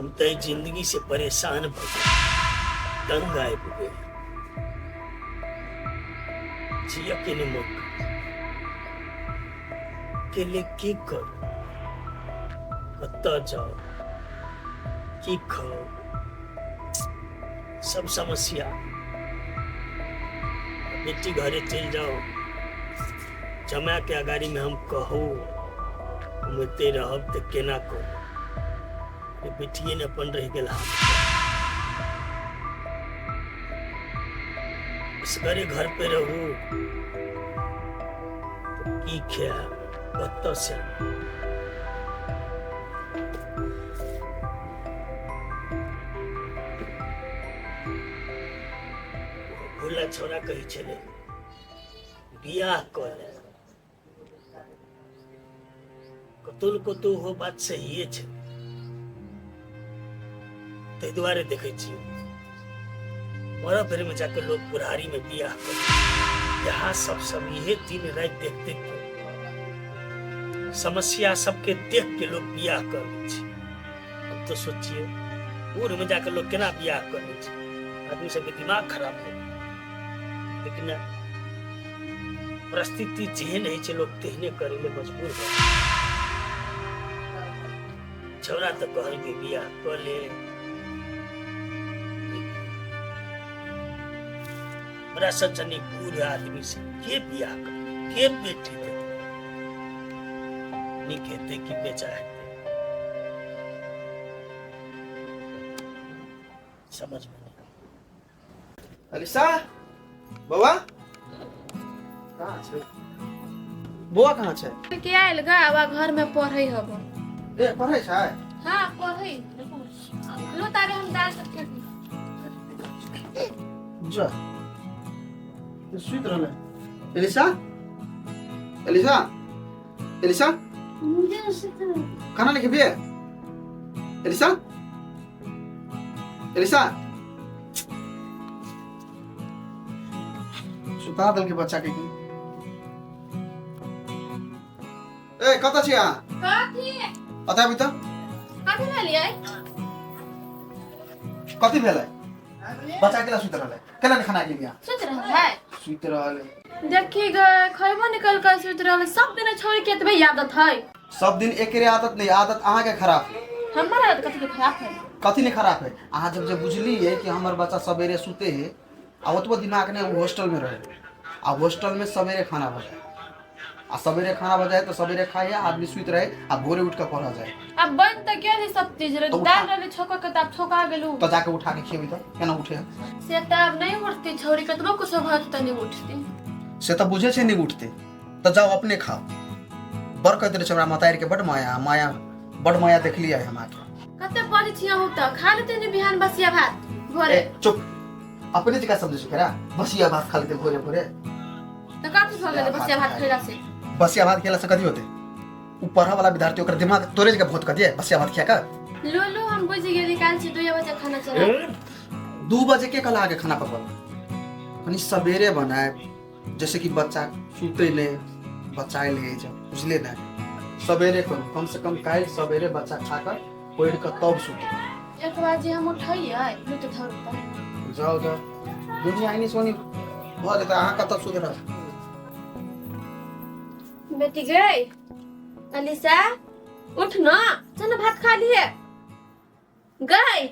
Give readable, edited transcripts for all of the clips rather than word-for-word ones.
हम तो जिंदगी से परेशान हो गए, तंग आए हुए जी। अकेले मन अकेले की कर कत जाओ की खाओ सब समस्या। बेटी घरे चल जाओ, जमा के अगाड़ी में हम कहो घूमते रहब तो केना करो। बेटिए ने अपन रह गया इस घर पे रहू तो की ख्या कत से भोला छोरा कही चले बियाह कर कतुल कतु हो बात सही है ते द्वारे देखे छी मरा फिर में जाकर लोग बुढ़ारी में बियाह कर। यहाँ सब ये दिन रात देखते समस्या सबके देख के लोग बियाह कर छी। अब तो सोचिए बूढ़ में जाकर लोग केना बियाह कर आदमी सबके दिमाग खराब हो। लेकिन परिस्थिति जेहन है लोग तेहने करे ले मजबूर हो। छोरा तो कहल के बियाह कर ले, बड़ा सज्जनी बूढ़े आदमी से के बियाह कर के बेटी दे नहीं कहते कि बेचा है समझ में नहीं। अलिसा बउआ कहाँ छै? बउआ कहाँ छै? के आइल गा आवा घर में पढ़ै हब। ए पढ़ै छै? हां पढ़ै। लो तारे हम डाल सकते जा ये सुइत रहले। एलिसा एलिसा एलिसा खाना लेके भी है? एलिसा एलिसा सुता दल के बच्चा के की ए कता छी आ कथी अता भी त कथी भेलियै कथी भेलै? बच्चा केला सुइत रहले केला ने खाना के लिया सुत रहलै सुइत रहले। देखी ग खैबो निकल कर सुत रहलै। सब दिन छोड़ के एतबे आदत है। सब दिन एकरे आदत नहीं, आदत अहाँ के खराब है। हमर आदत कथी के खराब है? कथी नहीं खराब है? अहाँ जब बुझली है कि हमार बच्चा सवेरे सुते है आ ओतबो दिमाग ने हॉस्टल में रहे आ हॉस्टल में सवेरे खाना बजाए आ सवेरे खाना बजाए तो सवेरे खाए आदमी सुत रहे आ भोरे उठ के पढ़ा जाए। अब बन त गेल सब चीज रे दाल रे छोका के तब छोका गेलू तो जाके उठा के खिएबी तो केना उठे? से तब नहीं उठती छोरी कतनो कुछ भात त नहीं उठती। से तो बुझे छे नहीं उठते तो जाओ अपने खाओ। बर कहते रहे हमरा मतायर के बड़ माया माया बड़ माया देख लिया है हम आके। कते पड़ी छिया हो त खा लेते ने बिहान बसिया भात भोरे। चुप अपने जगह समझ सुखेरा बसिया भात खा लेते भोरे भोरे त कथी भ गेले बसिया भात खैला से? बसिया भात खेला से कथी होते? ऊपर वाला विद्यार्थी ओकर दिमाग तोरे जगह बहुत कदिए बसिया भात खिया का। लो लो हम बुझ गेली काल से 2 बजे खाना चला 2 बजे के कल आगे खाना पकवाल कनी सवेरे बनाए जैसे कि बच्चा सुते ले बचाए ले जा बुझले ना सवेरे कम से कम काल सवेरे बच्चा खाकर पढ़ कर तब सुते। 1 बजे हम उठैयै लो त धर जाओ जाओ दुनिया इनी सोनी भले त अहाँ कत सुते रह। बेटी गई अलिसा उठ ना चल भात खा लिए गई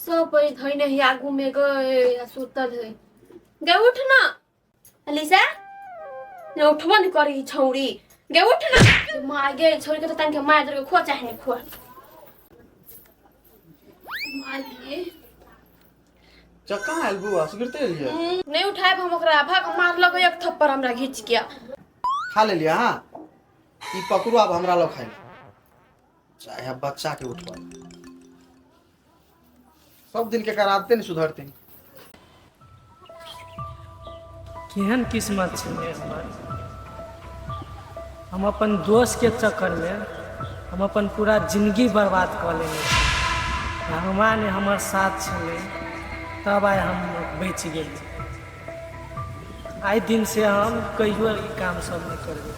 सो पई धई नहीं आगू में गए सुतल है गई उठ ना अलिसा ने उठबो नहीं करी छौरी गई उठ ना मार गई छोरी के त तन के मार दे खो चाहे नहीं खो मार लिए चक्का अलबुआ सिगरते लिए नहीं उठाए हम ओकरा भाग मार लगो एक थप्पड़ हमरा घिच के खा ले लिया। हां ई पकड़ो अब हमरा लो खाई चाहे बच्चा के उठवा सब दिन के कराते नहीं सुधरते। केहन किस्मत छै हमर। हम अपन दोस्त के चक्कर में हम अपन पूरा जिंदगी बर्बाद कर लेने छी। भगवान ने हमर साथ छले तब आइ हम बच गेली। आइ दिन से हम कहियो ई काम सब नहीं करबे।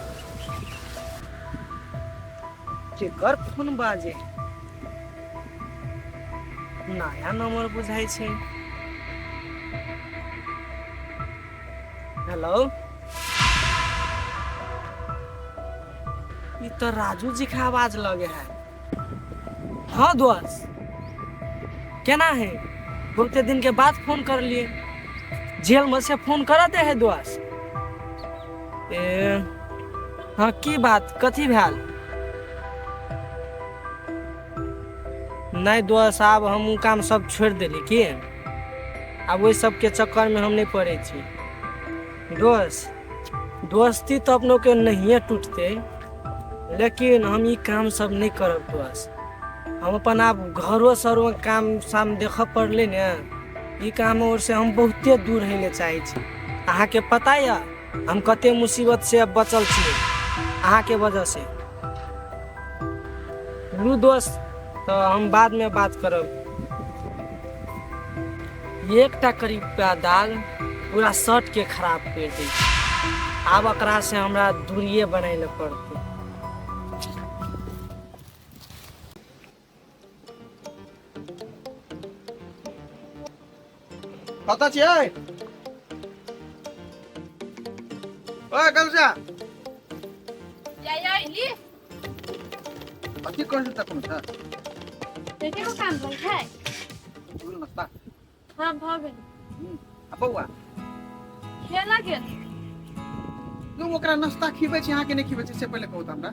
केकर फोन बाजे नया नंबर बुझाइ छै। हेलो, ये तो राजू जी का आवाज लगे है। हाँ दोस्त, केना है? बहुते दिन के बाद फोन कर लिए। जेल में से फोन करते है दोस्त। हाँ की बात, कथी भेल? नहीं दोस्त, आब हम काम सब छोड़ दिली की। अब वही सब के चक्कर में हम नहीं पड़े छी दोस्त। दोस्ती तो अपनों के नहीं टूटते, लेकिन हम ये काम सब नहीं करब दोस्त। हम अपन आप घरों सरो काम साम देख पड़ले ने, ये काम और से हम बहुते दूर हेले चाहे छी। अहाँ के पता है हम कते मुसीबत से बचल छी अहाँ के वजह से। रू दोस्त, तो हम बाद में बात करब। एकटा करीब पे दाग पूरा शर्ट के खराब कर दी। आब एकरा से हमरा दूरिये बनाए पड़ते। कता छियै? ओए कलजा, या ली अति कौन सा तक था? देखे को काम भइल है। बोल नस्ता। हाँ भ गेल। अब बउआ, खेला गेल। तू ओकरा नाश्ता खिबै छी, अहाँ के नहीं खिबै छी से पहले कहू त हमरा।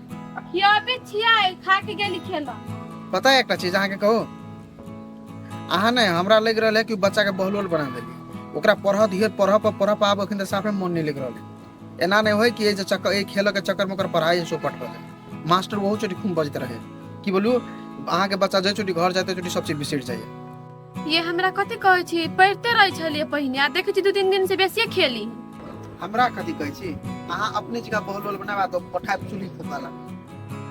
खियाबे छियै, खा के गेली खेला। पता है एकटा चीज अहाँ के कहू, अहाँ ने हमरा लग रहल है कि बच्चा के बहलोल बना देली। ओकरा पढ़ दिए, पढ़ आब अखन त साफे मन नहीं लग रहल है। एना नहीं होय कि ए जे चक्कर ए खेल के चक्कर में ओकर पढ़ाई चौपट हो जाए। मास्टर बहुत चोटी खूब बजते रहे कि बोलू अहाँ के बच्चा जे चोटी घर जाते चोटी सब चीज बिसर जाए। ये हमरा कथि कहै छी, पढ़ते रहै छलिए पहिने, आ देखै छी 2-3 दिन से बेसी खेली। हमरा कथि कहै छी, अहाँ अपने जगह बहलोल बनावा तो पठा चुली खोताला।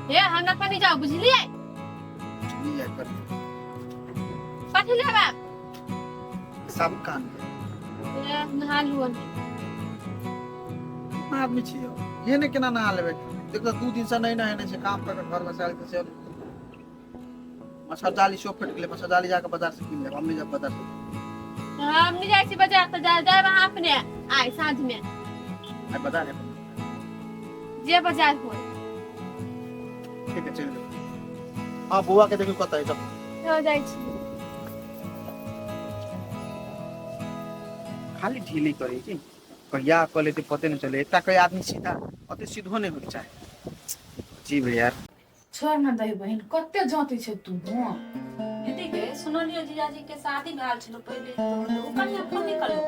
हे हमरा कनी जाओ, बुझलिए? चुली है कर कथि लेबा? सब कान ए नहा लुअन। आदमी छियो ये ने केना नहा लेबे। देखो 2 दिन से नहीं नहाने से काम कर घर में साल से मच्छर जाली शो फट गेले। मच्छर जाली जाके बाजार से किन ले। हम नहीं जब बाजार से हम नहीं जाई छी बाजार, त जाए वहां अपने आइ साँझ में। आई बाजार है जे बाजार हो। ठीक है चल। हां बुआ के देखो कत है जब हो जाई छी। खाली ढीली करी की कहिया कले तो पते नहीं चले। एकटा कोई आदमी सीधा अति सीधो नहीं हो चाहे। जी भैया छोड़ ना दही बहन, कते जाती छे तू? हो दीदी के सुनलियो जीजाजी के शादी भेल छलो पहले, तो कन्या फोन नहीं करलो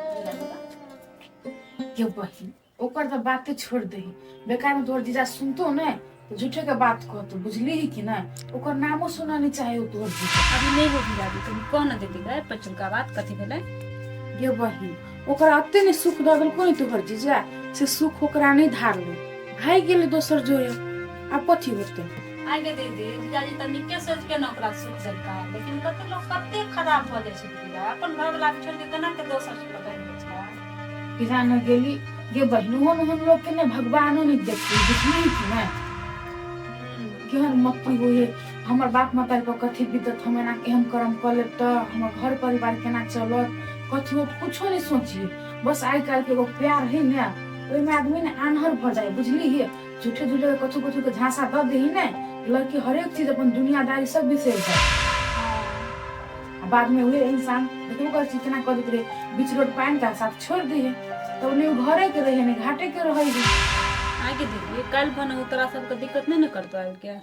के बहन, ओकर तो बातें छोड़ दही। बेकार में तोहर जीजा सुनतो ने तो झूठे के बात कहतो, बुझली ही कि ना? ओकर नामो सुना नहीं चाहे तोहर जीजा। अभी नहीं हो जीजाजी, तुम कौन न दीदी गए पचल का बात कथि भेले? ये बहन, ओकर अते ने सुख द देल कोई तोहर जीजा से सुख ओकरा नहीं धारलो। भाई गेले दोसर जोरे, अब कथि होते? आगे दीदी जीजाजी त निके सोच के नौकरा सुख देलका, लेकिन कते लोग कते खराब हो जाय छै दीदी। अपन घर वाला के छोड़ के केना के दोसर से पकड़ ले छै? किरा न गेली ये बहन, हम लोग के ने भगवानो नहीं देखते, बुझली ही कि ना? केहन मत होए हमर बाप माता को कथि बितत, हम ना केहन कर्म कर ले त हमर घर परिवार केना चलत, कथि होत कुछो नहीं सोचिए। बस आइ काल के एगो प्यार है ना, ओइ में आदमी ने आन्हर भ जाए, बुझली ही? झूठे झूठे कथु कथु के झांसा द देही ने, लड़की हर एक चीज अपन दुनियादारी सब बिसर जाए। बाद में वही इंसान देखो कर चितना कर दे बीच रोड पान का साथ छोड़ दिए, तो ने घरे के रहे ने घाटे के रहे। आगे दीदी कल बने तोरा सब के दिक्कत नहीं न करतो आइल के?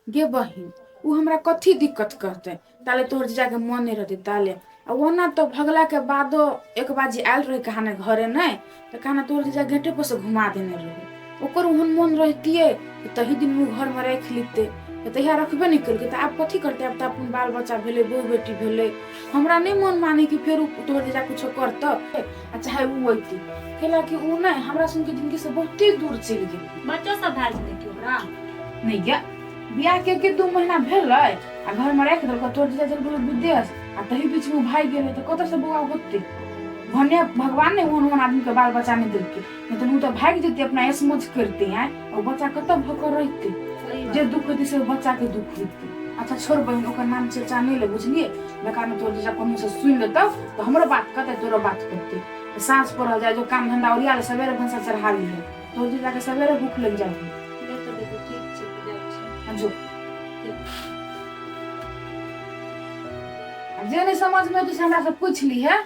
गे बहिन, उ हमरा कथी दिक्कत करते? ताले तोहर जीजा के मन नहीं रहते ताले। आ ओना तो भगला के बादो एक बाजी आयल रहे कहाने घरे नहीं, तो कहाना तोहर जीजा गेटे पर से घुमा देने रहे। ओकर उहन मन रहतिए तही दिन में घर में रख लेते, तहिया रखबे नहीं करके। तो आप कथी करते? अब तो अपन बाल बच्चा भेले, बहू बेटी भेले, हमरा नहीं मन माने कि फिर तोहर जीजा कुछ करत आ चाहे उ होती केला कि उ नहीं हमरा सुन के जिंदगी से बहुते दूर चल गेल। बच्चा सब भेल छै कि ओकरा? नहीं गे, बियाह के 2 महीना भेलै आ घर में रख देलक। तोहर जीजा चल गेल विदेश, आ तही बीच में भाई गेले, तो कत से बउआ होते? भने भगवान ने ओहन आदमी के बाल बच्चा नहीं देलके, नहीं तो उ तो भाग जेते अपना ऐसमौज करते हैं, और बच्चा कत भकर रहते। जे दुख होती से बच्चा के दुख होते। आ अच्छा छोड़ बहन, ओकर नाम चर्चा नहीं ले, बुझलिए? बेकार में तोर जीजा कोनो से सुन लेतौ तो हमरो बात कहते, तोरो बात करते। सांस पर जाए जो काम धंधा ओरिया ले, सवेरे भंसा चढ़ा ली है, तोर जीजा के सवेरे भूख लग जाए। ले तो दीदी ठीक छै, जाय छै। जो जे नहीं समझ में तो हमरा से पूछ ली है।